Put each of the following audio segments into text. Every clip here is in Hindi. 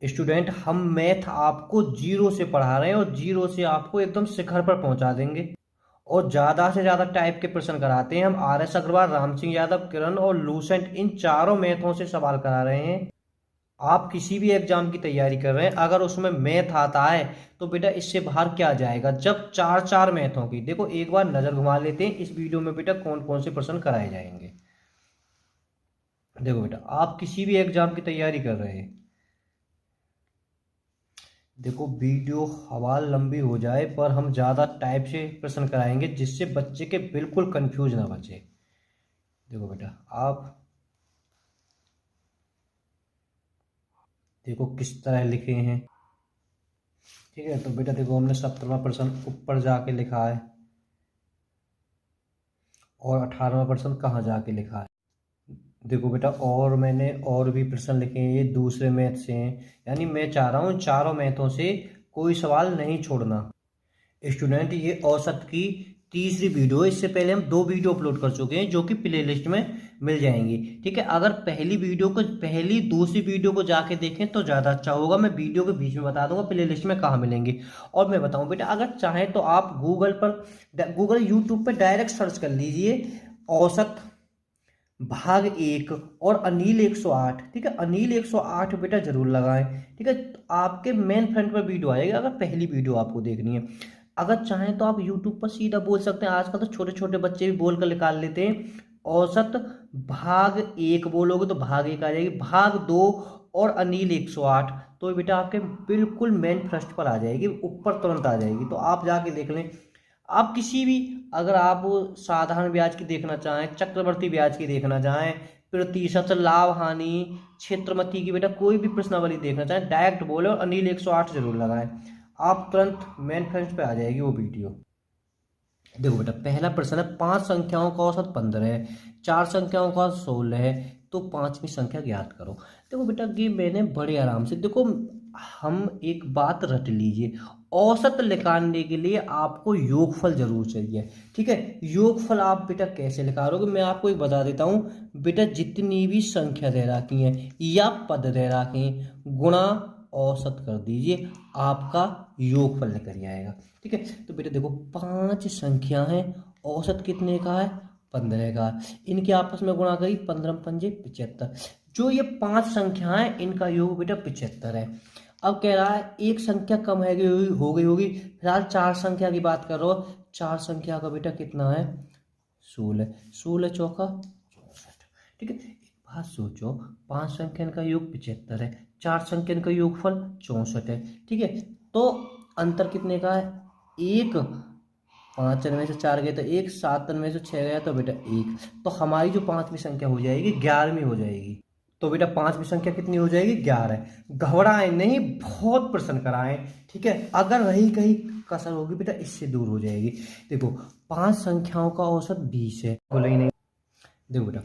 स्टूडेंट, हम मैथ आपको जीरो से पढ़ा रहे हैं और जीरो से आपको एकदम शिखर पर पहुंचा देंगे। और ज्यादा से ज्यादा टाइप के प्रश्न कराते हैं हम। RS अग्रवाल, राम सिंह यादव, किरण और लूसेंट, इन चारों मैथों से सवाल करा रहे हैं। आप किसी भी एग्जाम की तैयारी कर रहे हैं, अगर उसमें मैथ आता है तो बेटा इससे बाहर क्या जाएगा। जब चार चार मैथों की, देखो एक बार नजर घुमा लेते हैं इस वीडियो में बेटा कौन कौन से प्रश्न कराए जाएंगे। देखो बेटा, आप किसी भी एग्जाम की तैयारी कर रहे हैं, देखो वीडियो हवाल लंबी हो जाए पर हम ज़्यादा टाइप से प्रश्न कराएंगे जिससे बच्चे के बिल्कुल कंफ्यूज ना बचे। देखो बेटा, आप देखो किस तरह लिखे हैं। ठीक है, तो बेटा देखो हमने 17वां प्रश्न ऊपर जाके लिखा है और 18वां प्रश्न कहाँ जाके लिखा है। देखो बेटा, और मैंने और भी प्रश्न लिखे हैं, ये दूसरे मैथ से हैं। यानी मैं चाह रहा हूँ चारों मैथों से कोई सवाल नहीं छोड़ना। स्टूडेंट, ये औसत की तीसरी वीडियो है। इससे पहले हम दो वीडियो अपलोड कर चुके हैं जो कि प्ले लिस्ट में मिल जाएंगी। ठीक है, अगर पहली दूसरी वीडियो को जाके देखें तो ज़्यादा अच्छा होगा। मैं वीडियो के बीच में बता दूंगा प्ले लिस्ट में कहाँ मिलेंगे। और मैं बताऊं बेटा, अगर चाहें तो आप गूगल यूट्यूब पर डायरेक्ट सर्च कर लीजिए औसत भाग एक और अनिल 108। ठीक है, अनिल 108 बेटा जरूर लगाएं। ठीक है, तो आपके मेन फ्रंट पर वीडियो आएगा अगर पहली वीडियो आपको देखनी है। अगर चाहें तो आप यूट्यूब पर सीधा बोल सकते हैं। आजकल तो छोटे छोटे बच्चे भी बोल कर निकाल लेते हैं। औसत भाग एक बोलोगे तो भाग एक आ जाएगी, भाग दो और अनिल 108, तो बेटा आपके बिल्कुल मेन फर्स्ट पर आ जाएगी, ऊपर तुरंत आ जाएगी। तो आप जाके देख लें। आप किसी भी, अगर आप साधारण ब्याज की देखना चाहें, चक्रवर्ती ब्याज की देखना चाहें, प्रतिशत, लाभ हानि, क्षेत्रमती की बेटा कोई भी प्रश्नावली देखना चाहें, डायरेक्ट बोले और अनिल 108 जरूर लगाएं। आप तुरंत मेन फ्रेंच पे आ जाएगी वो वीडियो। देखो बेटा, पहला प्रश्न है, पांच संख्याओं का औसत 15 है, चार संख्याओं का 16 है, तो पांचवी संख्या ज्ञात करो। देखो बेटा, ये मैंने बड़े आराम से, देखो हम एक बात रट लीजिए, औसत निकालने के लिए आपको योगफल जरूर चाहिए। ठीक है, योगफल आप बेटा कैसे निकालोगे, मैं आपको एक बता देता हूँ बेटा। जितनी भी संख्या दे रखी है या पद दे रखे हैं, गुणा औसत कर दीजिए, आपका योगफल निकल आएगा। ठीक है, तो बेटा देखो पांच संख्या है, औसत कितने का है, 15 का। इनके आपस में गुणा करी, 15 पंजे 75। जो ये पांच संख्या है इनका योग बेटा 75 है। अब कह रहा है एक संख्या कम है हो गई होगी, फिलहाल चार संख्या की बात कर रहे हो। चार संख्या का बेटा कितना है, 16। 16 चौका 64। ठीक है, एक बात सोचो, पांच संख्या का योग 75 है, चार संख्या का योगफल 64 है। ठीक है, तो अंतर कितने का है, एक। पाँच में से चार गए तो एक, सात में से छः गया तो बेटा एक। तो हमारी जो पांचवी संख्या हो जाएगी 11वीं हो जाएगी। तो बेटा पांचवी संख्या कितनी हो जाएगी, 11। घबराएं नहीं, बहुत प्रश्न कराएं। ठीक है, अगर रही कहीं कसर होगी बेटा इससे दूर हो जाएगी। देखो, पांच संख्याओं का औसत 20 है, बोले ही नहीं। देखो बेटा,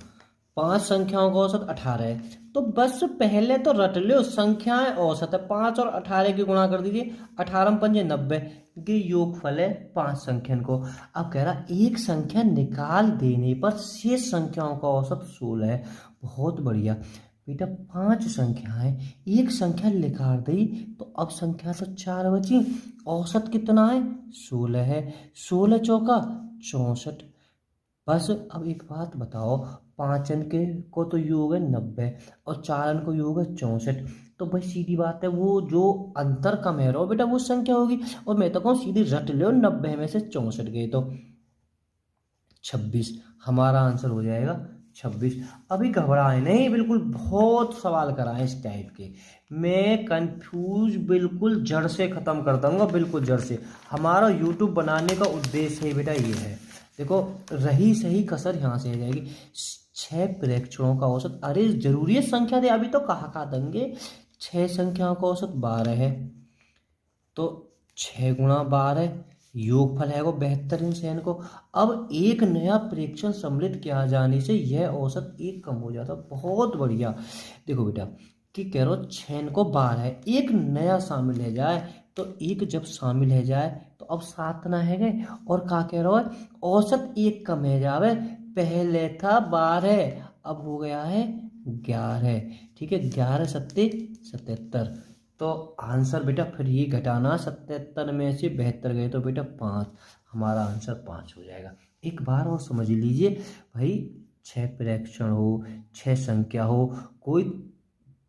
पांच संख्याओं का औसत 18 है, तो बस पहले तो रट लो संख्याएं औसत है, पांच और 18 की गुणा कर दीजिए, 18 पंजे 90, ये योगफल है पांच संख्या को। अब कह रहा एक संख्या निकाल देने पर शेष संख्याओं का औसत 16 है। बहुत बढ़िया बेटा, पांच संख्याएं, एक संख्या निकाल दी तो अब संख्या तो चार बची, औसत कितना है, 16 है। 16 चौका 64। बस अब एक बात बताओ, पाँच अंक के को तो योग है 90 और चार अंक को योग है 64, तो भाई सीधी बात है वो जो अंतर कम है रहो बेटा वो संख्या होगी। और मैं तो कहूँ सीधी रट लो, 90 में से 64 गए तो 26, हमारा आंसर हो जाएगा 26। अभी घबराए नहीं बिल्कुल, बहुत सवाल कराए इस टाइप के। मैं कंफ्यूज बिल्कुल जड़ से खत्म कर दूंगा, बिल्कुल जड़ से। हमारा यूट्यूब बनाने का उद्देश्य है बेटा ये है। देखो, रही सही कसर यहाँ से आ जाएगी। छह प्रेक्षणों का औसत, अरे जरूरी है संख्या दे, अभी तो कहा देंगे। छह संख्याओं का औसत 12 है, तो 6 गुणा 12, योगफल है वो 72 इन सेन को। अब एक नया प्रेक्षण सम्मिलित किया जाने से यह औसत एक कम हो जाता, बहुत बढ़िया। देखो बेटा, कि कह रहा छेन को 12 है, एक नया शामिल है जाए, तो एक जब शामिल है जाए तो अब सात ना है गए, और का कह रहा है औसत एक कम है जावे, पहले था 12 अब हो गया है 11। ठीक है, 11 सत्ते 77, तो आंसर बेटा फिर ये घटाना, 77 में से 72 गए तो बेटा 5, हमारा आंसर 5 हो जाएगा। एक बार और समझ लीजिए भाई, 6 प्रेक्षण हो, 6 संख्या हो, कोई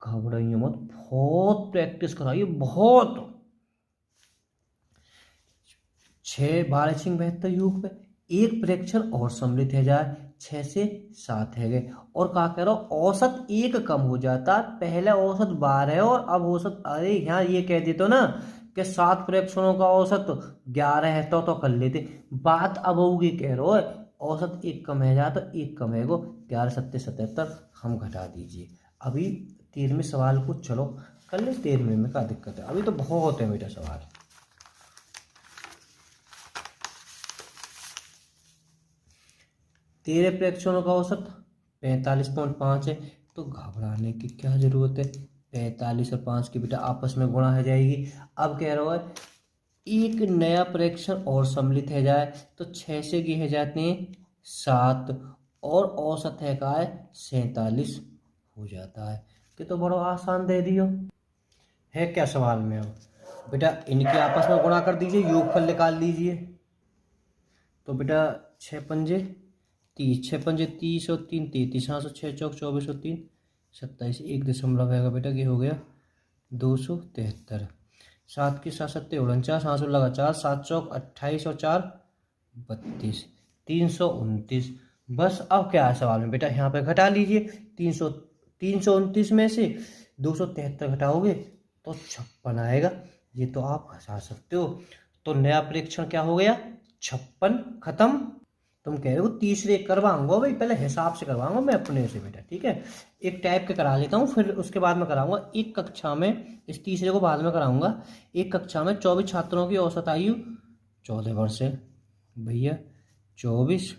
घबराइए मत, बहुत प्रैक्टिस कराइए, बहुत। 6 12 6 72 योग पे एक प्रेक्षण और सम्मिलित है जाए, 6 से 7 है गए, और क्या कह रहा हूं, औसत एक कम हो जाता, पहले औसत 12 है और अब औसत, अरे यहाँ ये कह देते ना कि 7 प्रेक्षणों का औसत 11 है तो कर लेते, बात अब होगी कह रहे हो औसत एक कम है जा तो एक कम है गो, 11 7 77 हम घटा दीजिए। अभी 13वें सवाल को चलो कर ले, 13वें में क्या दिक्कत है, अभी तो बहुत है बेटा सवाल। 13 प्रेक्षणों का औसत 45.5 है, तो घबराने की क्या जरूरत है, 45 और 5 की बेटा आपस में गुणा हो जाएगी। अब कह रहा है एक नया प्रेक्षण और सम्मिलित है जाए, तो 6 से गिने जाते हैं 7, और औसत है का है 47 हो जाता है। कि तो बड़ा आसान दे दियो है क्या सवाल में। अब बेटा इनके आपस में गुणा कर दीजिए, योगफल निकाल लीजिए। तो बेटा 6 पंजे 30, 6 पंजे 30 और 3 33, 6 चौक 24 और 3 27, 1 दशमलव है बेटा, ये हो गया 273। 7 के 7 7 49, 7 लगा 4, 7 चौक 28 और 4 32, 329। बस अब क्या है सवाल में बेटा, यहाँ पे घटा लीजिए, 329 में से 273 घटाओगे तो 56 आएगा, ये तो आप हंसा सकते हो। तो नया प्रेक्षण क्या हो गया, 56 खत्म। तुम कह रहे हो तीसरे करवाऊंगा भाई, पहले हिसाब से करवाऊंगा मैं अपने से बेटा, ठीक है, एक टाइप के करा लेता हूँ, फिर उसके बाद में कराऊंगा एक कक्षा में, इस तीसरे को बाद में कराऊंगा। एक कक्षा में 24 छात्रों की औसत आयु 14 वर्ष है भैया, 24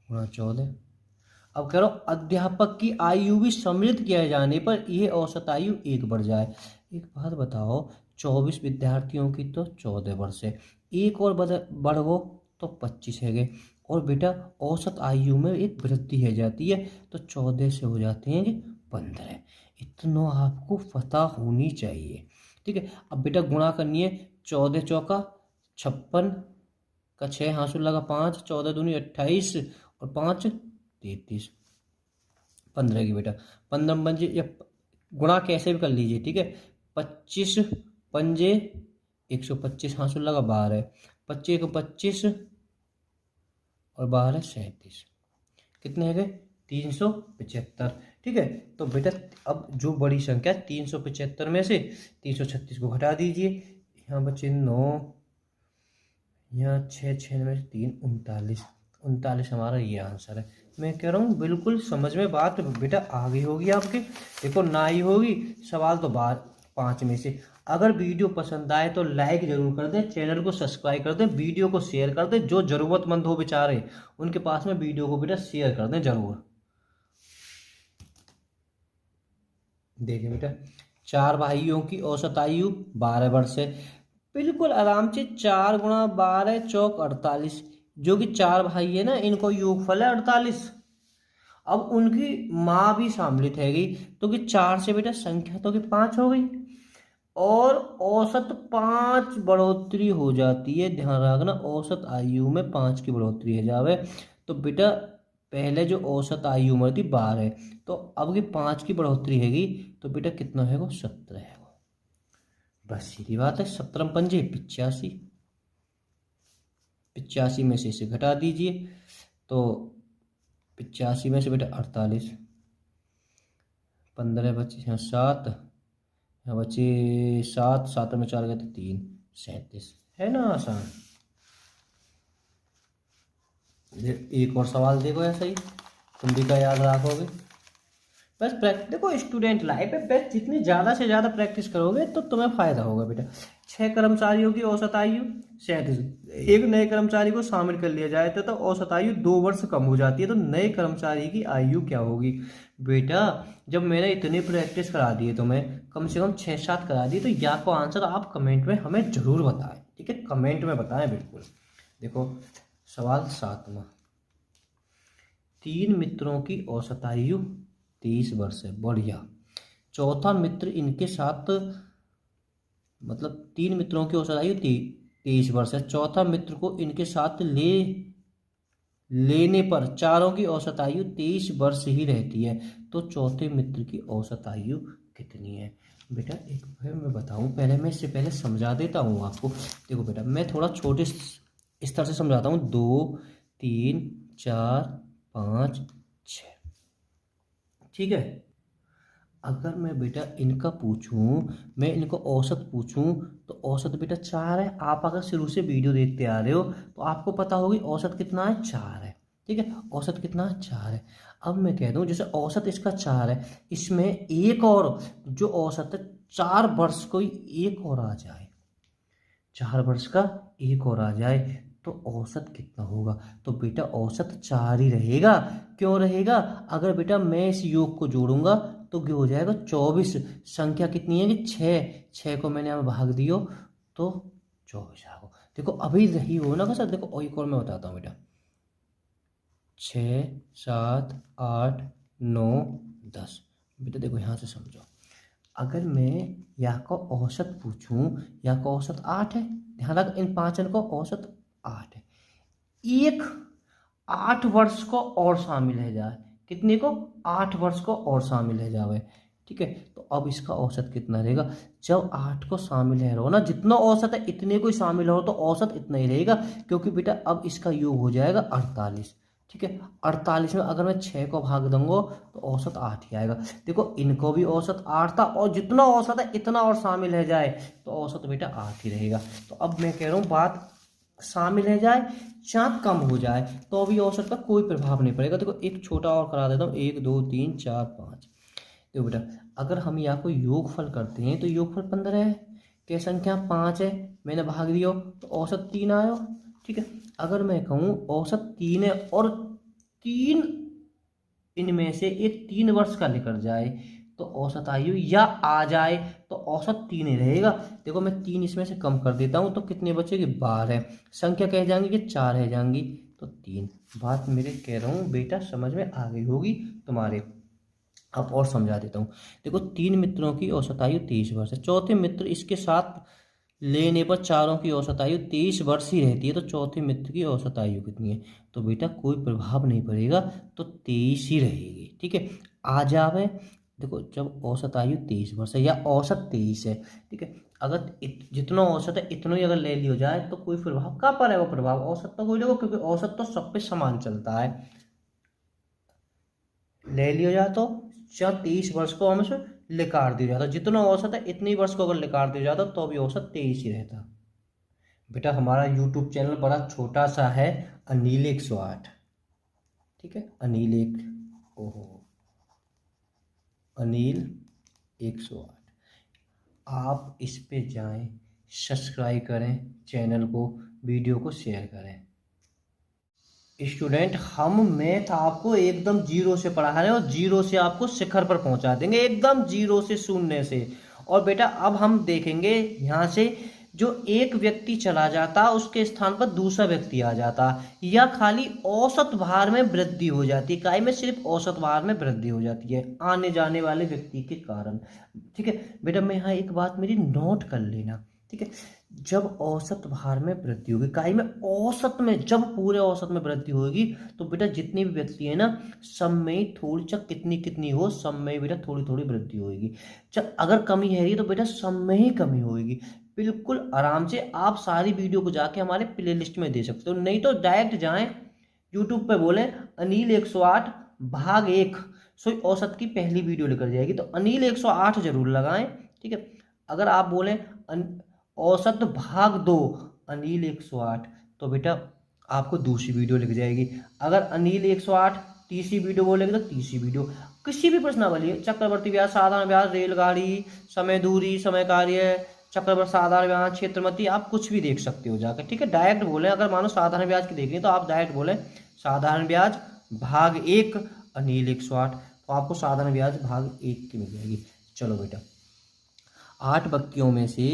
गुणा 14। अब कह रहा हूँ अध्यापक की आयु भी सम्मिलित किए जाने पर यह औसत आयु 1 बढ़ जाए। एक बात बताओ, 24 विद्यार्थियों की तो 14 वर्ष है, एक और बढ़ो तो 25 है गए, और बेटा औसत आयु में एक वृद्धि है जाती है, तो 14 से हो जाते हैं 15। इतना आपको पता होनी चाहिए, ठीक है। अब बेटा गुणा करनी है, 14 चौका 56 का 6 हासिल लगा 5, 14 दूनी 28 और 5 33, 15 की बेटा 15 पंजे, या गुणा कैसे भी कर लीजिए, ठीक है। 25 पंजे 125, हासिल लगा 12, 25 को 25 और 12 37, कितने है गए 375, ठीक है। तो बेटा अब जो बड़ी संख्या 375 में से 336 को घटा दीजिए, यहाँ बचे 9, यहाँ 6 6 में से 3 39, 39 हमारा ये आंसर है। मैं कह रहा हूँ बिल्कुल समझ में बात बेटा आ गई होगी आपके, देखो ना ही होगी सवाल तो बात 5 में से। अगर वीडियो पसंद आए तो लाइक जरूर कर दें, चैनल को सब्सक्राइब कर दें, वीडियो को शेयर कर दें, जो जरूरतमंद हो बेचारे उनके पास में वीडियो को बेटा शेयर कर दें जरूर। देखिए बेटा 4 भाइयों की औसत आयु 12 वर्ष है, बिल्कुल आराम से 4 गुणा 12 चौक 48, जो कि 4 भाई है ना, इनको योगफल है 48। अब उनकी माँ भी सम्मिलित है गई, तो कि 4 से बेटा संख्या तो कि 5 हो गई, और औसत 5 बढ़ोतरी हो जाती है, ध्यान रखना औसत आयु में 5 की बढ़ोतरी है जावे। तो बेटा पहले जो औसत आयु उम्र थी 12 है, तो अब की 5 की बढ़ोतरी हैगी, तो बेटा कितना है वो 17 है वो, बस सीधी बात है। 17 पंजे 85, 85 में से इसे घटा दीजिए, तो 85 में से बेटा 48, 15 बचे यहाँ 7, यहाँ बचे 7, 7 में 4 गए तो 3 37, है ना आसान। एक और सवाल देखो ऐसा ही, तुम भी क्या याद रखोगे। बस देखो स्टूडेंट लाइफ है, बस जितनी ज़्यादा से ज़्यादा प्रैक्टिस करोगे तो तुम्हें फायदा होगा बेटा। 6 कर्मचारियों की औसत आयु 37, एक नए कर्मचारी को शामिल कर लिया जाए तो औसत आयु 2 वर्ष कम हो जाती है, तो नए कर्मचारी की आयु क्या होगी बेटा। जब मैंने इतनी प्रैक्टिस करा दी है तुम्हें, कम से कम 6-7 करा दी, तो या को आंसर आप कमेंट में हमें जरूर बताएं, ठीक है, कमेंट में बताएं बिल्कुल। देखो सवाल 7वां, 3 मित्रों की औसत आयु 23 वर्ष है, बढ़िया। चौथा मित्र इनके साथ मतलब 3 मित्रों की औसत आयु 23 वर्ष है। चौथा मित्र को इनके साथ लेने पर चारों की औसत आयु 23 वर्ष ही रहती है, तो चौथे मित्र की औसत आयु कितनी है? बेटा एक फिर मैं बताऊं, पहले मैं इससे पहले समझा देता हूं आपको। देखो बेटा, मैं थोड़ा छोटे स्तर से समझाता हूँ। 2 3 4 5 6, ठीक है। अगर मैं बेटा इनका पूछूं, मैं इनको औसत पूछूं, तो औसत बेटा 4 है। आप अगर शुरू से वीडियो देखते आ रहे हो तो आपको पता होगी औसत कितना है, 4 है, ठीक है। औसत कितना है, 4 है। अब मैं कह दूं जैसे औसत इसका 4 है, इसमें एक और जो औसत है 4 वर्ष कोई एक और आ जाए, 4 वर्ष का एक और आ जाए, तो औसत कितना होगा? तो बेटा औसत 4 ही रहेगा। क्यों रहेगा? अगर बेटा मैं इस योग को जोड़ूंगा तो क्या हो जाएगा, 24। संख्या कितनी है कि 6 को मैंने यहाँ भाग दियो तो 24 आ गो। देखो अभी रही हो ना सर। देखो और एक और मैं बताता हूँ बेटा, 6 7 8 9 10। बेटा देखो यहाँ से समझो, अगर मैं यहाँ का औसत पूछूं, यहाँ का औसत 8 है, ध्यान रख इन 5 अंक का औसत 8 है। एक 8 वर्ष को और शामिल है जाए, कितने को, 8 वर्ष को और शामिल है जावे, ठीक है। तो अब इसका औसत कितना रहेगा? जब 8 को शामिल है रहो ना, जितना औसत है इतने को ही शामिल हो तो औसत इतना ही रहेगा, क्योंकि बेटा अब इसका योग हो जाएगा 48, ठीक है। 48 में अगर मैं 6 को भाग दूंगा तो औसत 8 ही आएगा। देखो इनको भी औसत 8 था, और जितना औसत है इतना और शामिल है जाए तो औसत बेटा 8 ही रहेगा। तो अब मैं कह रहा हूँ बात शामिल है जाए चाहे कम हो जाए तो अभी औसत का कोई प्रभाव नहीं पड़ेगा। देखो एक छोटा और करा देता हूँ, 1 2 3 4 5। देखो बेटा अगर हम यहाँ को योगफल करते हैं तो योगफल 15 है, क्या संख्या 5 है, मैंने भाग दिया तो औसत 3 आया, ठीक है। अगर मैं कहूँ औसत 3 है और 3 इनमें से एक 3 वर्ष का निकल जाए तो औसत आयु या आ जाए तो औसत 3 ही रहेगा। देखो मैं 3 इसमें से कम कर देता हूँ तो कितने बचेगी, 12। संख्या कह जाएंगी कि 4 है जाएंगी तो 3। बात मेरे कह रहा हूँ बेटा समझ में आ गई होगी तुम्हारे। अब और समझा देता हूँ। देखो 3 मित्रों की औसत आयु 23 वर्ष है, चौथे मित्र इसके साथ लेने पर चारों की औसत आयु 23 वर्ष ही रहती है, तो चौथे मित्र की औसत आयु कितनी है? तो बेटा कोई प्रभाव नहीं पड़ेगा, तो 23 ही रहेगी, ठीक है। आ जावे, देखो जब औसत आयु 23 वर्ष है या औसत 23 है, ठीक है। अगर जितना औसत है इतना ही अगर ले लिया जाए तो कोई प्रभाव कहाँ पर है? वो प्रभाव औसत तो कोई नहीं, क्योंकि औसत तो सब पे समान चलता है। ले लिया जाए तो चाहे 23 वर्ष को हम लिकार दिया जाता, जितना औसत है इतनी वर्ष को अगर लिकार दिया जाता तो भी औसत 23 ही रहता। बेटा हमारा यूट्यूब चैनल बड़ा छोटा सा है, अनिल 108, ठीक है। अनिल ओहो अनिल 108, आप इस पे जाएं, सब्सक्राइब करें चैनल को, वीडियो को शेयर करें। स्टूडेंट हम मैथ आपको एकदम जीरो से पढ़ा रहे हैं और जीरो से आपको शिखर पर पहुंचा देंगे, एकदम जीरो से, शून्य से। और बेटा अब हम देखेंगे यहाँ से जो एक व्यक्ति चला जाता उसके स्थान पर दूसरा व्यक्ति आ जाता, या खाली औसत भार में वृद्धि हो जाती है। काय में सिर्फ औसत भार में वृद्धि हो जाती है आने जाने वाले व्यक्ति के कारण, ठीक है। बेटा मैं यहाँ एक बात मेरी नोट कर लेना, ठीक है। जब औसत भार में वृद्धि होगी, काय में औसत में, जब पूरे औसत में वृद्धि होगी तो बेटा जितने भी व्यक्ति है ना सब में थोड़ी, चाहे कितनी कितनी हो सब में बेटा थोड़ी थोड़ी वृद्धि होगी। चाहे अगर कमी है तो बेटा सब में ही कमी होगी। बिल्कुल आराम से आप सारी वीडियो को जाके हमारे प्ले लिस्ट में दे सकते हो, नहीं तो डायरेक्ट जाएं यूट्यूब पे बोले अनिल 108 भाग 1, सो औसत की पहली वीडियो लेकर जाएगी, तो अनिल 108 जरूर लगाएं, ठीक है। अगर आप बोले औसत भाग 2 अनिल 108 तो बेटा आपको दूसरी वीडियो लिख जाएगी। अगर अनिल 108 तीसरी वीडियो बोलेगी तो तीसरी वीडियो। किसी भी प्रश्नावली, चक्रवर्ती व्यास, साधारण व्यास, रेलगाड़ी, समय दूरी, समय कार्य, चक्रवर्ती, साधारण व्यास, क्षेत्रमती, आप कुछ भी देख सकते हो जाकर, ठीक है। डायरेक्ट बोले, अगर मानो साधारण ब्याज की देखनी तो आप डायरेक्ट बोले साधारण ब्याज भाग 1 अनिल 108, तो आपको साधारण ब्याज भाग 1 की मिल जाएगी। चलो बेटा 8 व्यक्तियों में से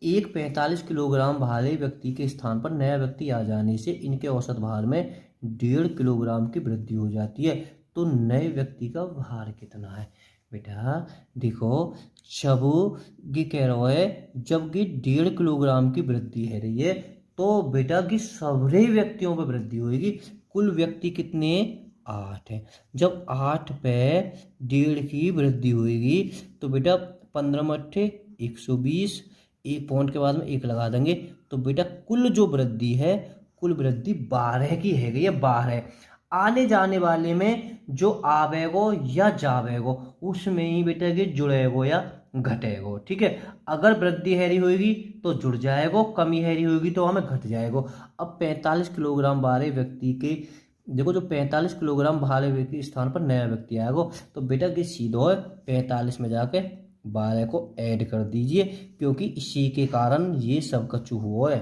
एक 45 किलोग्राम भारे व्यक्ति के स्थान पर नया व्यक्ति आ जाने से इनके औसत भार में 1.5 किलोग्राम की वृद्धि हो जाती है, तो नए व्यक्ति का भार कितना है? बेटा देखो, जब ये कह रहा है जब कि 1.5 किलोग्राम की वृद्धि है रही है, तो बेटा की सभी व्यक्तियों पे वृद्धि होगी। कुल व्यक्ति कितने, 8 है। जब 8 पे 1.5 की वृद्धि होगी तो बेटा 15 मट्ठे 120, एक पॉइंट के बाद में एक लगा देंगे, तो बेटा कुल जो वृद्धि है, कुल वृद्धि 12 की है गई है, 12। आने जाने वाले में जो आवेगो या जावेगो उसमें ही बेटा के जुड़ेगो या घटेगो, ठीक है। अगर वृद्धि हैरी होगी तो जुड़ जाएगो, कमी हैरी होगी तो हमें घट जाएगो। अब 45 किलोग्राम भारे व्यक्ति के, देखो जो 45 किलोग्राम भारे व्यक्ति स्थान पर नया व्यक्ति आएगो, तो बेटा कि सीधो 45 में जाके 12 को ऐड कर दीजिए, क्योंकि इसी के कारण ये सब कछु हुआ है।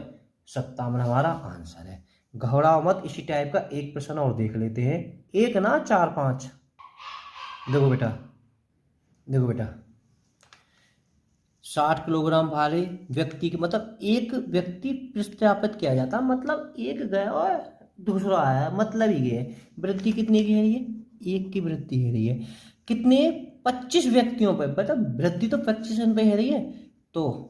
57 हमारा आंसर है। घबराओ मत, इसी टाइप का एक प्रश्न और देख लेते हैं, एक ना 4-5। देखो बेटा, देखो बेटा 60 किलोग्राम भारे व्यक्ति के, मतलब एक व्यक्ति प्रतिस्थापित किया जाता, मतलब एक गया और दूसरा आया, मतलब ही गए। वृद्धि कितने की है रही है, एक की वृद्धि है रही है। कितने, 25 व्यक्तियों पर, मतलब वृद्धि तो 25 पे है रही है, तो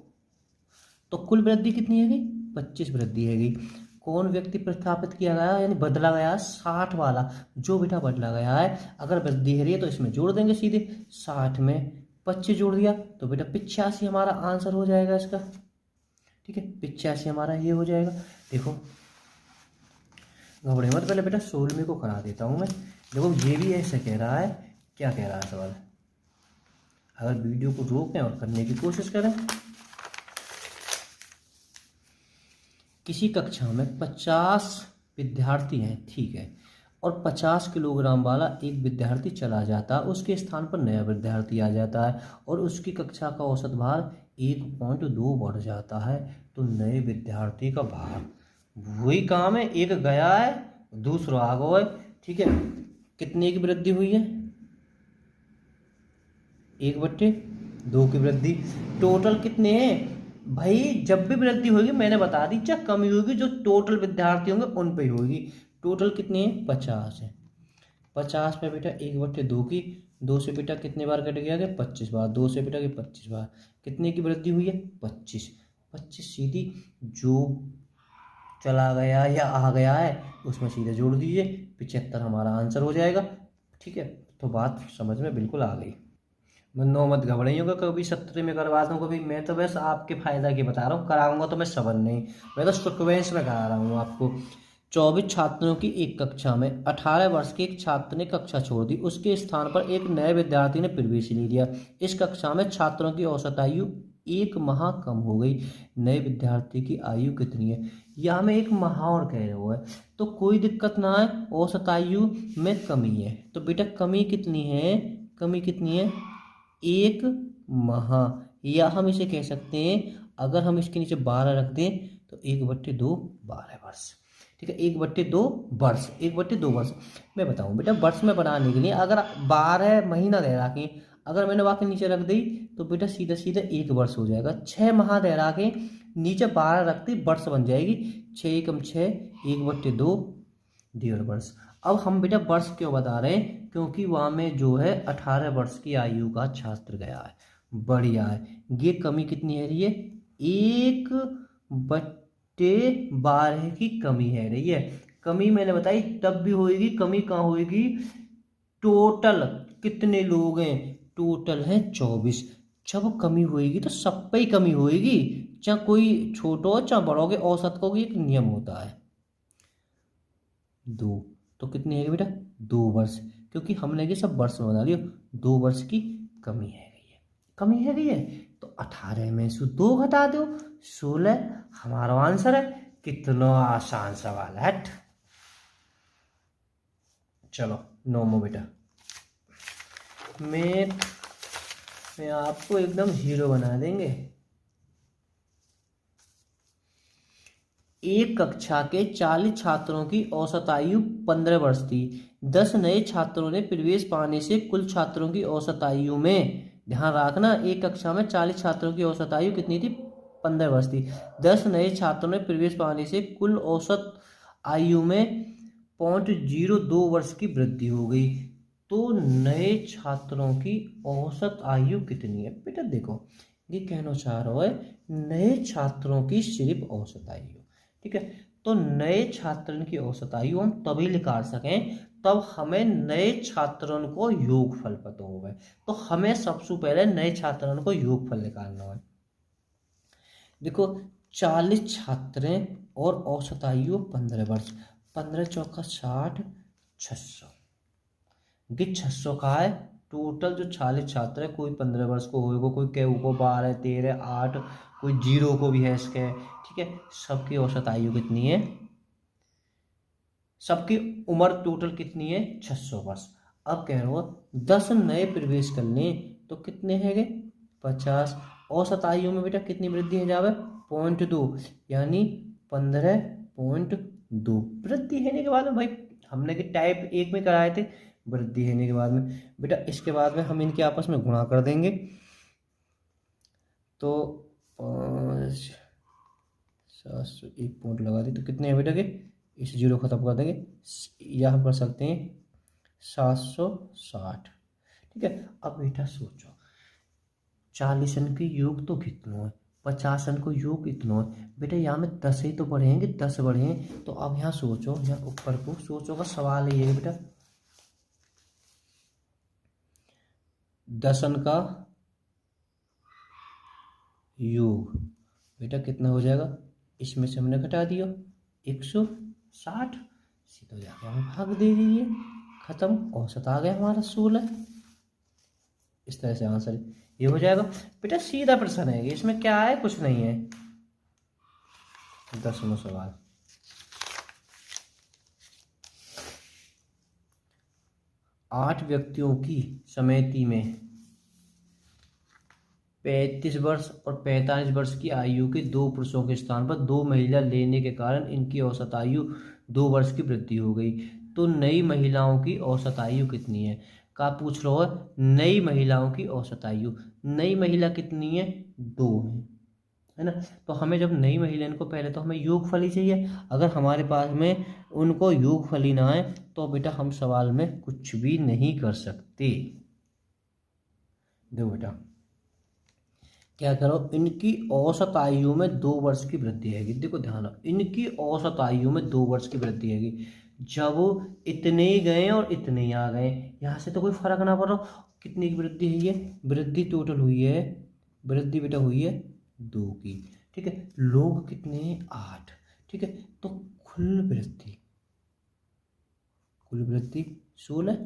कुल वृद्धि कितनी है गई, 25 वृद्धि है गई। कौन व्यक्ति प्रतिस्थापित किया गया यानी बदला गया, 60 वाला जो बेटा बदला गया है। अगर वृद्धि है रही है तो इसमें जोड़ देंगे सीधे, 60 में 25 जोड़ दिया तो बेटा 85 हमारा आंसर हो जाएगा इसका, ठीक है। 85 हमारा ये हो जाएगा। देखो घबरे मत, पहले बेटा 16वीं को करा देता हूँ मैं। देखो ये भी ऐसे कह रहा है, क्या कह रहा है सवाल, अगर वीडियो को रोकें और करने की कोशिश करें। किसी कक्षा में 50 विद्यार्थी हैं, ठीक है, और 50 किलोग्राम वाला एक विद्यार्थी चला जाता है, उसके स्थान पर नया विद्यार्थी आ जाता है और उसकी कक्षा का औसत भार 1.2 बढ़ जाता है, तो नए विद्यार्थी का भार, वही काम है, एक गया है दूसरा आ गया है, ठीक है। कितने की वृद्धि हुई है, 1/2 की वृद्धि। टोटल कितने हैं भाई, जब भी वृद्धि होगी मैंने बता दी, चाहे कमी होगी जो टोटल विद्यार्थी होंगे उन पे ही होगी। टोटल कितने हैं, 50 है। 50 पे बेटा 1/2 की, 2 से बेटा कितने बार कट गया, 25 बार, 2 से बेटा 25 बार, कितने की वृद्धि हुई है, 25। 25 सीधी जो चला गया या आ गया है उसमें सीधे जोड़ दीजिए, 75 हमारा आंसर हो जाएगा, ठीक है। तो बात समझ में बिल्कुल आ गई। मैं नो मत घबराइएगा, कभी 17 में करवा दूँ, कभी मैं तो बस आपके फायदा की बता रहा हूँ, कराऊंगा तो मैं सबन नहीं, मैं तो सीक्वेंस में करा रहा हूँ आपको। 24 छात्रों की एक कक्षा में 18 वर्ष के एक छात्र ने कक्षा छोड़ दी, उसके स्थान पर एक नए विद्यार्थी ने प्रवेश ले लिया। इस कक्षा में छात्रों की औसत आयु 1 माह कम हो गई, नए विद्यार्थी की आयु कितनी है। यहाँ में 1 माह और कह रहे हो है, तो कोई दिक्कत ना है, औसत आयु में कमी है, तो बेटा कमी कितनी है, कमी कितनी है, 1 माह, या हम इसे कह सकते हैं, अगर हम इसके नीचे 12 रख दें तो 1/2 12 वर्ष, ठीक है। 1/2 वर्ष, 1/2 वर्ष। मैं बताऊं बेटा, वर्ष में बनाने के लिए अगर 12 महीना दे रखे, अगर मैंने वहाँ के नीचे रख दी तो बेटा सीधा सीधा 1 वर्ष हो जाएगा। 6 माह दे रखे, नीचे 12 रखती वर्ष बन जाएगी, 6 एकम 6, 1/2 1.5 वर्ष। अब हम बेटा वर्ष क्यों बता रहे हैं, क्योंकि वहाँ में जो है 18 वर्ष की आयु का छात्र गया है, बढ़िया है। ये कमी कितनी है रही है, 1/12 की कमी है रही है। कमी मैंने बताई तब भी होगी, कमी कहाँ होगी, टोटल कितने लोग हैं, टोटल है 24। जब कमी होगी तो सब पे ही कमी होगी, चाहे कोई छोटो चाहे बड़ो के औसत को भी एक नियम होता है 2, तो कितनी है बेटा 2 वर्ष, क्योंकि हमने ये सब वर्ष में बना लियो। 2 वर्ष की कमी है गई है, कमी है गई है, तो 18 में से 2 घटा दो, 16 हमारा आंसर है। कितना आसान सवाल है। चलो 9 बेटा, मैं आपको एकदम हीरो बना देंगे। एक कक्षा के 40 छात्रों की औसत आयु 15 वर्ष थी। 10 नए छात्रों ने प्रवेश पाने से कुल छात्रों की औसत आयु में, ध्यान रखना एक कक्षा में 40 छात्रों की औसत आयु कितनी थी, 15 वर्ष थी। 10 नए छात्रों ने प्रवेश पाने से कुल औसत आयु में 0.02 वर्ष की वृद्धि हो गई। तो नए छात्रों की औसत आयु कितनी है। बेटा देखो, ये कहना चाह रहा है नए छात्रों की सिर्फ औसत आयु, ठीक है। तो नए छात्रों की औसत आयु हम तभी निकाल सकें तब हमें नए छात्रों को योगफल पता होगा। तो हमें सबसे पहले नए छात्रों को योगफल निकालना है। देखो 40 छात्रें और औसत आयु 15 वर्ष, 15 चौका 60, 600। ये 600 का है टोटल जो 40 छात्र है। कोई 15 वर्ष को होगा, कोई केहू को 12, 13, 8, कोई 0 को भी है इसके, ठीक है। सबकी औसत आयु कितनी है, सबकी उम्र टोटल कितनी है, 600 वर्ष। अब कह रहा हो 10 नए प्रवेश कर लें तो कितने हैं 50। औसत आयु में बेटा कितनी वृद्धि है जावे 0.2, यानी 15.2 वृद्धि होने के बाद में भाई हमने कि टाइप 1 में कराए थे। वृद्धि होने के बाद में बेटा इसके बाद में हम इनके आपस में गुणा कर देंगे। तो 5 एक पॉइंट लगा दी तो कितने हैं बेटा के, इस 0 खत्म कर देंगे, या हम कर सकते हैं 760, ठीक है। अब बेटा सोचो 40 की योग तो कितना है, 50 को योग कितना है। बेटा यहाँ में 10 ही तो बढ़ेंगे, 10 बढ़े। तो अब यहाँ सोचो, यहाँ ऊपर को सोचो का सवाल ये है बेटा 10 का योग बेटा कितना हो जाएगा, इसमें से हमने घटा दिया 160, सीधा जाके हमें भाग दे दीजिए, खत्म, औसत आ गया हमारा 16। इस तरह से आंसर ये हो जाएगा। बेटा सीधा प्रश्न है, इसमें क्या है, कुछ नहीं है। 10वां सवाल, आठ व्यक्तियों की समिति में 35 वर्ष और 45 वर्ष की आयु के 2 पुरुषों के स्थान पर 2 महिला लेने के कारण इनकी औसत आयु 2 वर्ष की वृद्धि हो गई। तो नई महिलाओं की औसत आयु कितनी है, का पूछ रहा है। नई महिलाओं की औसत आयु, नई महिला कितनी है, 2 है ना। तो हमें जब नई महिला, इनको पहले तो हमें योगफल ही चाहिए। अगर हमारे पास में उनको योगफल ही ना है तो बेटा हम सवाल में कुछ भी नहीं कर सकते। देखो बेटा क्या करो, इनकी औसत आयु में 2 वर्ष की वृद्धि हैगी। देखो ध्यान रखो, इनकी औसत आयु में 2 वर्ष की वृद्धि हैगी। जब इतने ही गए और इतने ही आ गए, यहाँ से तो कोई फर्क ना पड़ रहा। कितनी की वृद्धि हुई है, वृद्धि टोटल हुई है, वृद्धि बेटा हुई है 2 की, ठीक है। लोग कितने हैं, 8, ठीक है। तो कुल वृद्धि 16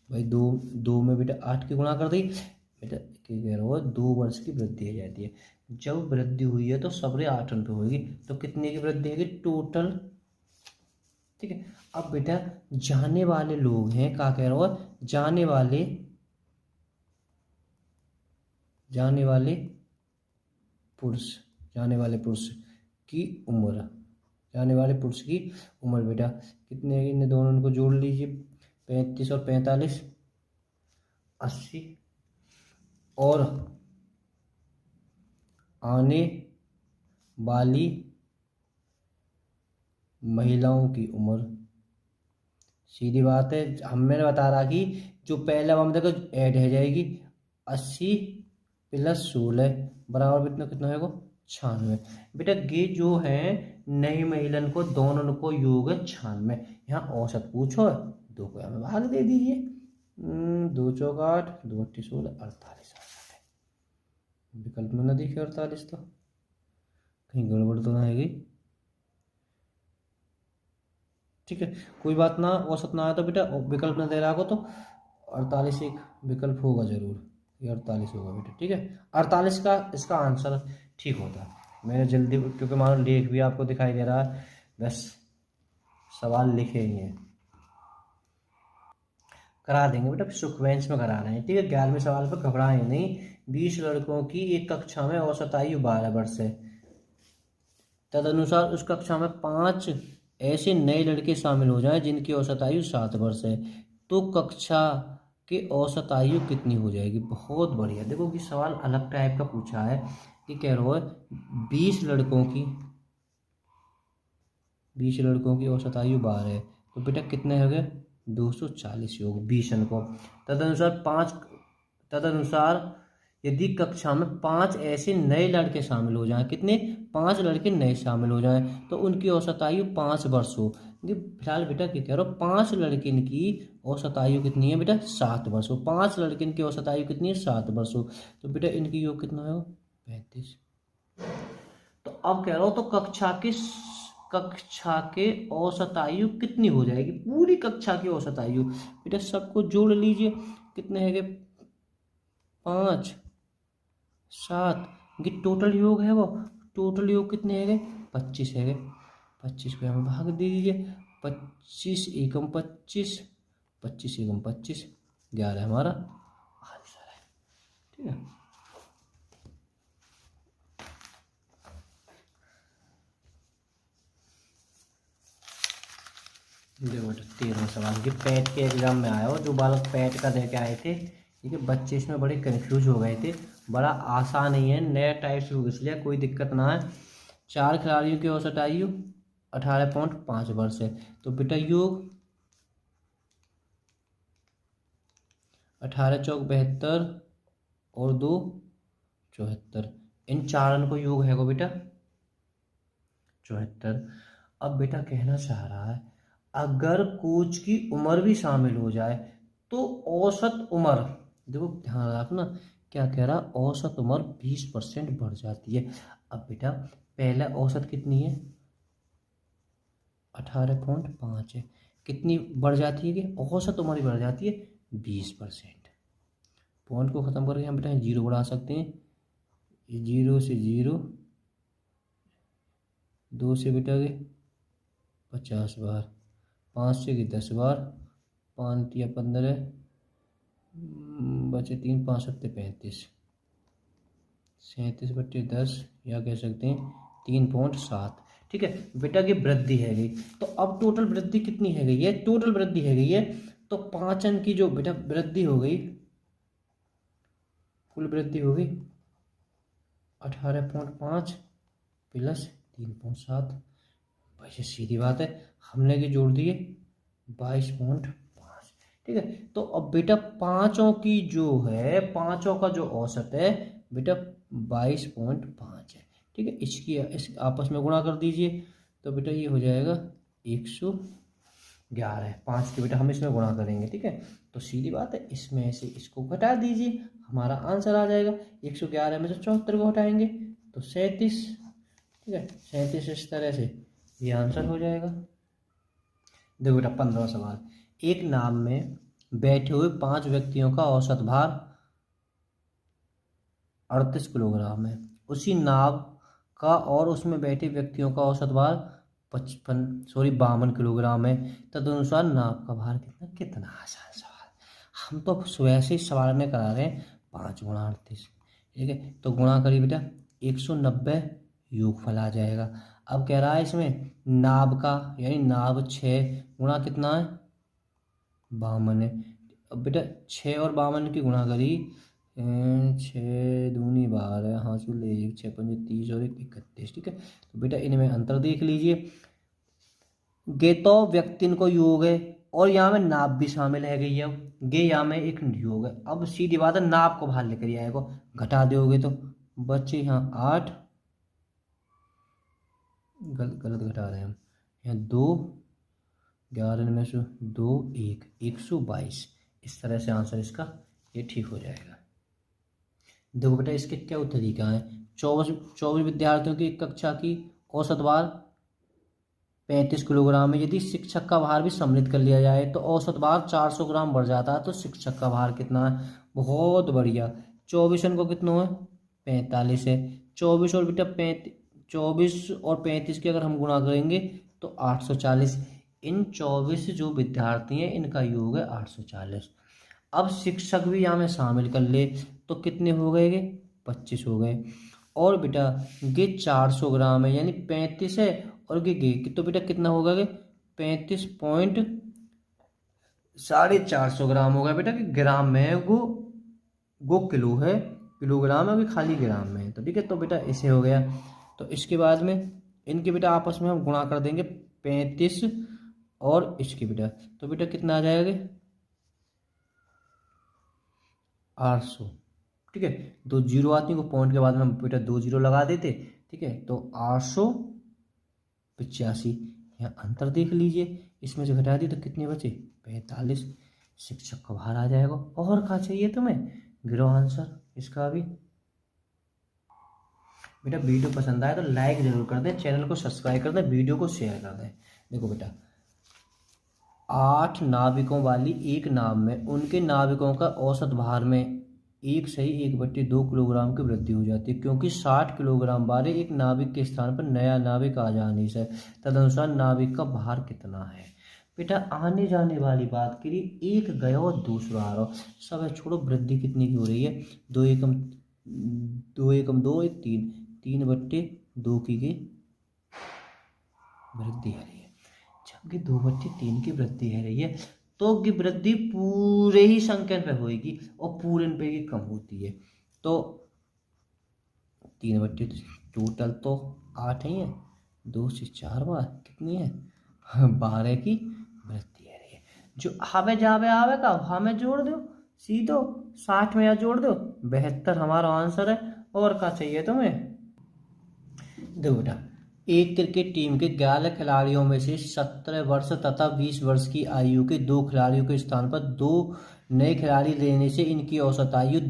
भाई, 2 में बेटा 8 की गुणा कर दी बेटा, कह रहा है 2 वर्ष की वृद्धि हो जाती है। जब वृद्धि हुई है तो सबरे 8 पे होगी, तो कितने की वृद्धि होगी टोटल, ठीक है। अब बेटा जाने वाले लोग हैं, क्या कह रहा है, जाने वाले पुरुष की उम्र, जाने वाले पुरुष की उम्र बेटा कितने, इन दोनों को जोड़ लीजिए, 35 और 45, 80। और आने वाली महिलाओं की उम्र, सीधी बात है, हमने बता रहा कि जो पहला हम देखो ऐड हो जाएगी, 80 + 16 बराबर कितना होगा 96। बेटा ये जो है नई महिलन को दोनों को योग है 96। यहाँ औसत पूछो, 2 को हमें भाग दे दीजिए, 2 चौका 8, 2 8 16, 48 विकल्प में ना दिखे 48, तो कहीं गड़बड़ तो ना आएगी, ठीक है। कोई बात ना, औसत ना आया तो बेटा विकल्प ना दे रहा हो तो 48 एक विकल्प होगा जरूर, ये 48 होगा बेटा, ठीक है। 48 का इसका आंसर ठीक होता है। मैंने जल्दी, क्योंकि मानो लेख भी आपको दिखाई दे रहा है, बस सवाल लिखे ही हैं, करा देंगे बेटा, सीक्वेंस में करा रहे हैं, ठीक है। 11वें सवाल पर घबराएं नहीं। 20 लड़कों की एक कक्षा में औसत आयु 12 वर्ष है, तदनुसार उस कक्षा में 5 ऐसे नए लड़के शामिल हो जाएं जिनकी औसत आयु 7 वर्ष है, तो कक्षा की औसत आयु कितनी हो जाएगी। बहुत बढ़िया, देखो कि सवाल अलग टाइप का पूछा है कि कह रहा है 20 लड़कों की औसत आयु 12 है, तो बेटा कितने हो गए 240 योग 20 अंकों। तदनुसार यदि कक्षा में 5 ऐसे नए लड़के शामिल हो जाएं, कितने, 5 लड़के नए शामिल हो जाएं, तो उनकी औसत आयु 5 वर्ष हो। फिलहाल बेटा क्या कह रहा हूँ, 5 लड़के की औसत आयु कितनी है बेटा, 7 वर्ष हो। 5 लड़के की औसत आयु कितनी है, 7 वर्ष हो। तो बेटा इनकी योग कितना है, 35। तो अब कह रहा हूँ तो कक्षा के औसत आयु कितनी हो जाएगी, पूरी कक्षा की औसत आयु बेटा सबको जोड़ लीजिए, कितने है 5 7, ये टोटल योग है, वो टोटल योग कितने है 25 है। 25 पे हमें भाग दे दीजिए, 25 एकम 25, 25 एकम 25, 11 हमारा आंसर है। ठीक है, देखो बेटा 13वां सवाल, कि पैट के एग्जाम में आया हो, जो बालक पैट का दे के आए थे, ठीक है, बच्चे इसमें बड़े कंफ्यूज हो गए थे, बड़ा आसान ही है, नया टाइप से, इसलिए कोई दिक्कत ना है। 4 खिलाड़ियों की औसत आयु 18.5 वर्ष है। तो बेटा योग 18 चौक 72 और 2 74, इन चारों को योग है बेटा 74। अब बेटा कहना चाह रहा है, अगर कोच की उम्र भी शामिल हो जाए तो औसत उम्र, देखो ध्यान रखना क्या कह रहा, औसत उम्र 20% बढ़ जाती है। अब बेटा पहला औसत कितनी है, 18.5 है, कितनी बढ़ जाती है कि औसत उम्र बढ़ जाती है 20%। पॉइंट को ख़त्म करके हम बेटा 0 बढ़ा सकते हैं, 0 से 0, 2 से बेटा गए 50 बार, 5 से गए 10 बार, 5 या 15 बचे 3, 5 सत्ते 35, 37 बटे 10, या कह सकते हैं 3.7। ठीक है बेटा की वृद्धि है गई, तो अब टोटल वृद्धि कितनी है गई है, टोटल वृद्धि है गई है, तो 5 अंक की जो बेटा वृद्धि हो गई, कुल वृद्धि हो गई 18.5 प्लस 3.7, भाई सीधी बात है, हमने की जोड़ दिए 22.5। ठीक है, तो अब बेटा पांचों की जो है, पांचों का जो औसत है बेटा 22.5 है। ठीक है, इस आपस में गुणा कर दीजिए, तो बेटा ये हो जाएगा 111, 5 के बेटा हम इसमें गुणा करेंगे। ठीक है, तो सीधी बात है, इसमें से इसको घटा दीजिए, हमारा आंसर आ जाएगा 111 में से 74 को हटाएंगे तो 37। ठीक है, 37 इस तरह से ये आंसर हो जाएगा। देखो बेटा 15वां सवाल, एक नाव में बैठे हुए 5 व्यक्तियों का औसत भार 38 किलोग्राम है, उसी नाव का और उसमें बैठे व्यक्तियों का औसत भार 52 किलोग्राम है, तदनुसार नाव का भार कितना आसान सवाल, हम तो सुबह से सवाल में करा रहे हैं 5 गुणा 38। ठीक है, तो गुणा करिए बेटा 190 योगफल आ जाएगा। अब कह रहा है इसमें नाव का, यानी नाव 6 गुणा कितना है 52 है। अब बेटा 6 और 52 की गुणा करी, 6 दूनी 12, हाँ चलो 1 6 5 30 और 1 31। ठीक है, तो बेटा इनमें अंतर देख लीजिए, गे तो व्यक्तिन को योग है और यहाँ में नाप भी शामिल है गई है, गे यहाँ में एक योग है। अब सीधी बात है, नाप को बाहर लेकर आएगा, घटा दोगे तो बच्चे यहाँ 8, गलत घटा रहे हैं हम, यहाँ 2, 11 में से 2 1, 122। इस तरह से आंसर इसका ये ठीक हो जाएगा। देखो बेटा इसके क्या तरीका है, 24 विद्यार्थियों की कक्षा की औसत भार 35 किलोग्राम है, यदि शिक्षक का भार भी सम्मिलित कर लिया जाए तो औसत भार 400 ग्राम बढ़ जाता है, तो शिक्षक का भार कितना है, बहुत बढ़िया, 24 को कितना है 45 है, 24 और बेटा 24 और 35 की अगर हम गुणा करेंगे तो 840, इन 24 जो विद्यार्थी हैं इनका योग है 840। अब शिक्षक भी यहाँ में शामिल कर ले तो कितने हो गए, 25 हो गए, और बेटा ये 400 ग्राम है, यानी 35 है, और ये तो बेटा कितना होगा 35 पॉइंट 450 ग्राम होगा बेटा, कि ग्राम में है वो किलो है, किलोग्राम है कि खाली ग्राम में है। तो ठीक है, तो बेटा इसे हो गया, तो इसके बाद में इनके बेटा आपस में हम गुणा कर देंगे 35 और इसकी बेटा, तो बेटा कितना आ जाएगा 800। ठीक है, दो जीरो आती है, पॉइंट के बाद में हम बेटा 2 जीरो लगा देते। ठीक है, तो 885। यहाँ अंतर देख लीजिए, इसमें से घटा दी तो कितने बचे 45। शिक्षक का बाहर आ जाएगा। और क्या चाहिए तुम्हें, गिरो आंसर इसका भी। बेटा वीडियो पसंद आए तो लाइक जरूर कर दें, चैनल को सब्सक्राइब कर दें, वीडियो को शेयर कर दें। देखो बेटा, 8 नाविकों वाली एक नाव में उनके नाविकों का औसत भार में 1/1/2 किलोग्राम की वृद्धि हो जाती है, क्योंकि 60 किलोग्राम भारी एक नाविक के स्थान पर नया नाविक आ जाने से तदनुसार नाविक का भार कितना है। बेटा आने जाने वाली बात करिए, एक गया और दूसरा आ रहा, सब है छोड़ो। वृद्धि कितनी की हो रही है, 2 एकम 2 एकम 2 एक 3, 3/2 की वृद्धि है रही है। जबकि 2/3 की वृद्धि है रही है, तो की वृद्धि पूरे ही संख्या पे होगी और पूरे पे की कम होती है। तो 3/, टोटल तो 8 ही है, 2 से 4 बार कितनी है 12 की वृद्धि है रही है। जो हमें जावे आवे का हमें जोड़ दो सीधो, 60 में या जोड़ दो 72 हमारा आंसर है। और क्या चाहिए तुम्हें। देखो बेटा, एक क्रिकेट टीम के 11 खिलाड़ियों में से 17 वर्ष तथा 20 वर्ष की आयु के 2 खिलाड़ियों के स्थान पर 2 नए खिलाड़ी लेने से इनकी औसत आयु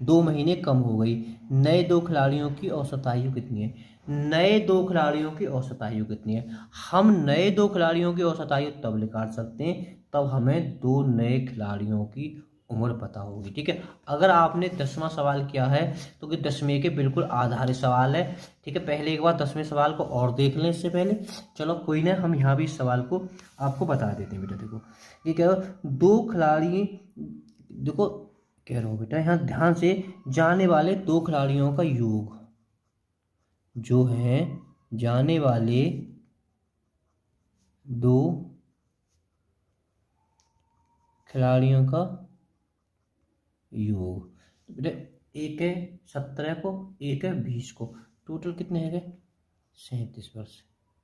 2 महीने कम हो गई। नए 2 खिलाड़ियों की औसत आयु कितनी है, नए 2 खिलाड़ियों की औसत आयु कितनी है। हम नए 2 खिलाड़ियों की औसत आयु तब निकाल सकते हैं तब हमें 2 नए खिलाड़ियों की उम्र पता होगी। ठीक है, अगर आपने 10वां सवाल किया है तो कि 10वें के बिल्कुल आधारित सवाल है। ठीक है, पहले एक बार 10वें सवाल को और देख लें इससे पहले। चलो कोई ना, हम यहाँ भी इस सवाल को आपको बता देते हैं। बेटा देखो, ये कह रहा हूँ 2 खिलाड़ी, देखो कह रहा हूँ बेटा यहाँ ध्यान से, जाने वाले 2 खिलाड़ियों का योग जो है, जाने वाले 2 खिलाड़ियों का योग, तो बेटा एक है 17 को, एक है 20 को, टोटल कितने हैं 37 वर्ष।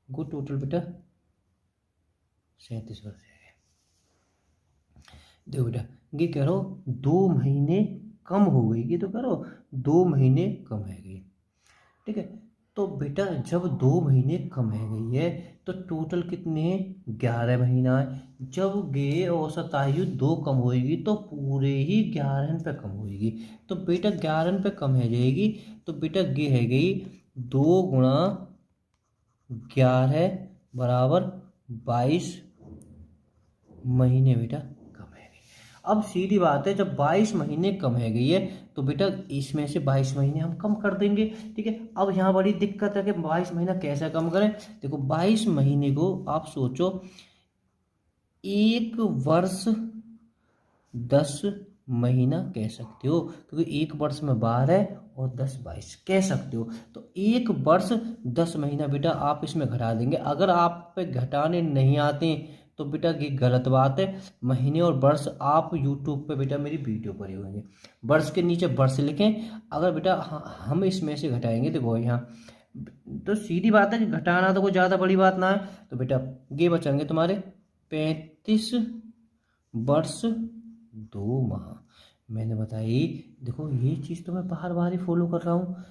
गुड, टोटल बेटा 37 वर्ष है। देखो बेटा, ये कह रहा हो 2 महीने कम हो गई, ये तो कह रहा हो 2 महीने कम है गई। ठीक है, तो बेटा जब 2 महीने कम है गई है तो टोटल कितने 11 महीना है। जब गे औसत आयु 2 कम होएगी तो पूरे ही 11 पे कम होएगी। तो बेटा 11 पे कम है जाएगी, तो बेटा गे है गई 2 गुणा 11 बराबर 22 महीने बेटा कम है गई। अब सीधी बात है, जब 22 महीने कम है गई है तो बेटा इसमें से 22 महीने हम कम कर देंगे। ठीक है, अब यहाँ बड़ी दिक्कत है कि 22 महीना कैसे कम करें। देखो 22 महीने को आप सोचो 1 वर्ष 10 महीना कह सकते हो, क्योंकि 1 वर्ष में 12 और 10 22 कह सकते हो। तो 1 वर्ष 10 महीना बेटा आप इसमें घटा देंगे। अगर आप पे घटाने नहीं आते तो बेटा ये गलत बात है। महीने और वर्ष आप यूट्यूब पे बेटा मेरी वीडियो पड़े होंगे, वर्ष के नीचे वर्ष लिखें। अगर बेटा हम इसमें से घटाएंगे, देखो यहाँ तो सीधी बात है कि घटाना तो कोई ज़्यादा बड़ी बात ना है। तो बेटा ये बचेंगे तुम्हारे 35 वर्ष 2 माह। मैंने बताई, देखो ये चीज़ तो मैं बार बार ही फॉलो कर रहा हूँ।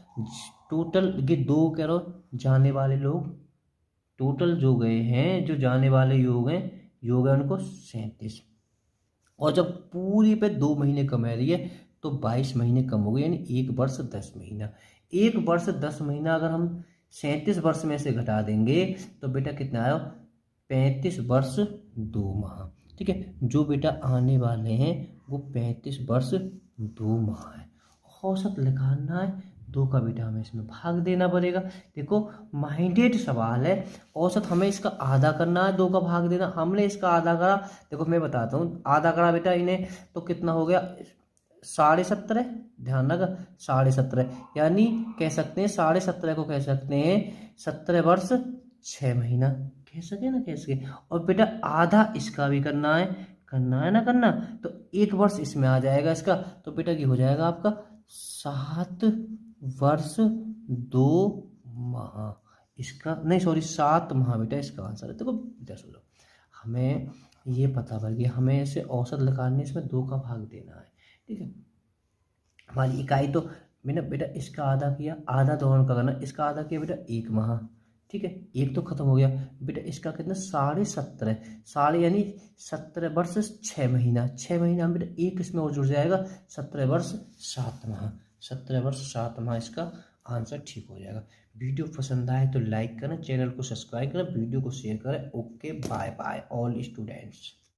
टोटल ये 2 कह रहा हूँ जाने वाले लोग, टोटल जो गए हैं, जो जाने वाले योग हैं, योग है उनको 37। और जब पूरी पे 2 महीने कम है रही है तो 22 महीने कम हो गए, यानी 1 वर्ष 10 महीना। 1 वर्ष 10 महीना अगर हम 37 वर्ष में से घटा देंगे तो बेटा कितना आया 35 वर्ष 2 माह। ठीक है, जो बेटा आने वाले हैं वो 35 वर्ष 2 माह है। औसत निकालना है, 2 का बेटा हमें इसमें भाग देना पड़ेगा। देखो माइंडेड सवाल है, औसत हमें इसका आधा करना है, 2 का भाग देना। हमने इसका आधा करा, देखो मैं बताता हूँ आधा करा बेटा इन्हें, तो कितना हो गया 17.5, ध्यान रखा 17.5, यानी कह सकते हैं 17.5 को कह सकते हैं 17 वर्ष 6 महीना, कह सके ना, कह सके। और बेटा आधा इसका भी करना है ना करना, तो 1 वर्ष इसमें आ जाएगा इसका, तो बेटा ये हो जाएगा आपका 7 वर्ष 2 माह। इसका नहीं, सॉरी 7 माह बेटा इसका आंसर है। देखो बेटा सुनो, हमें ये पता पड़ गया, हमें इसे औसत निकालने, इसमें 2 का भाग देना है। ठीक है, हमारी इकाई तो मैंने बेटा इसका आधा किया, आधा दोनों का करना, इसका आधा किया बेटा 1 माह। ठीक है, एक तो खत्म हो गया बेटा, इसका कितना 17.5, साढ़े यानी 17 वर्ष 6 महीना, 6 महीना में बेटा एक इसमें और जुड़ जाएगा, 17 वर्ष 7 माह, 17 वर्ष 7 माह इसका आंसर ठीक हो जाएगा। वीडियो पसंद आए तो लाइक करें, चैनल को सब्सक्राइब करें, वीडियो को शेयर करें। Okay, bye bye all students.